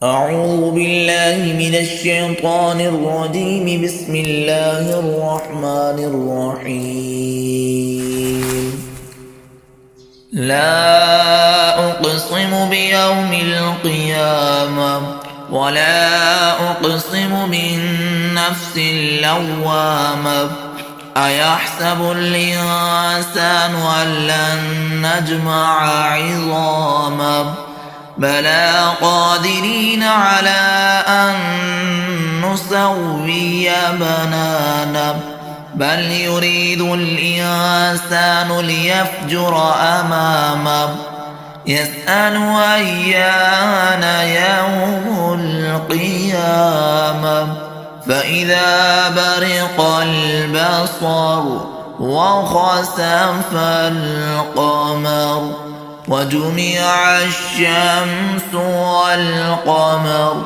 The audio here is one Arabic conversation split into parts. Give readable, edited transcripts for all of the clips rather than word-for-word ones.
أعوذ بالله من الشيطان الرجيم. بسم الله الرحمن الرحيم. لا أقسم بيوم القيامة ولا أقسم بالنفس اللوامة. أيحسب الإنسان أن لن نجمع عظامه بلى قادرين على أن نسوي بنانه بل يريد الإنسان ليفجر أمامه يسأل أيان يوم القيامة فإذا برق البصر وخسف القمر وجمع الشمس والقمر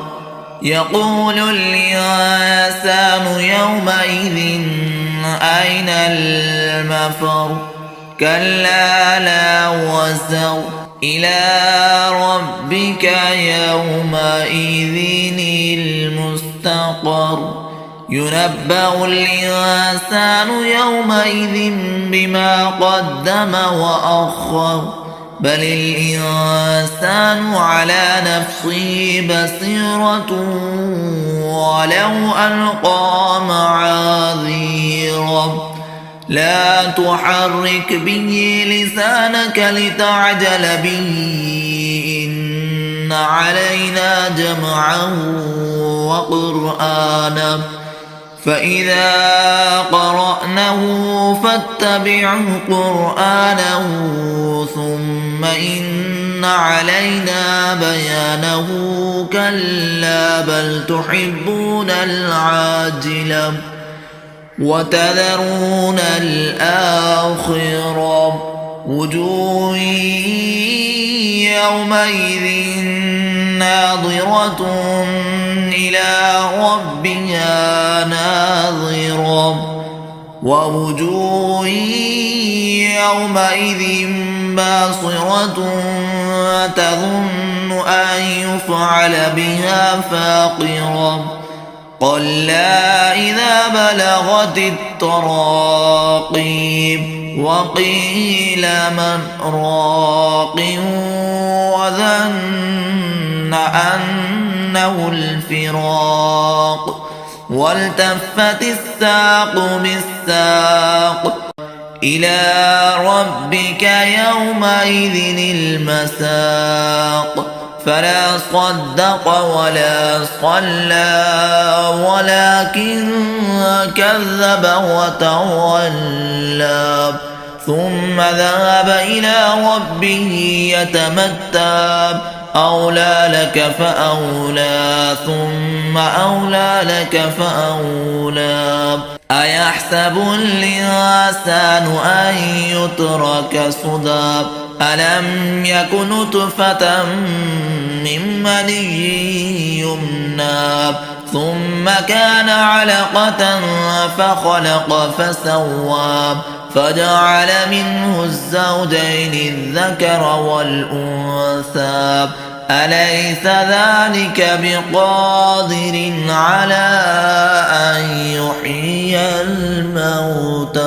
يقول الإنسان يومئذ أين المفر كلا لا وزر إلى ربك يومئذ المستقر ينبأ الإنسان يومئذ بما قدم وأخر بل الإنسان على نفسه بصيرة ولو ألقى معاذيره لا تحرك به لسانك لتعجل به إن علينا جمعه وقرآنه فإذا قرأنه فاتبع قرآنه ثم إن علينا بيانه كلا بل تحبون العاجلة وتذرون الآخرة وجوه يومئذ ناظرة إلى ربها ناظرة ووجوه يومئذ باصرة تظن أن يفعل بها فاقرة كلا إذا بلغت التراقي وقيل من راق وظن أنه الفراق والتفت الساق بالساق إلى ربك يومئذ المساق فلا صدق ولا صلى ولكن كذب وتولى ثم ذهب إلى ربه يتمتى أولى لك فأولى ثم أولى لك فأولى أيحسب الإنسان أن يترك سدى ألم يك نطفة من مني يمنى ثم كان علقة فخلق فسوى فجعل منه الزوجين الذكر والأنثى أليس ذلك بقادر على أن يحيي الموتى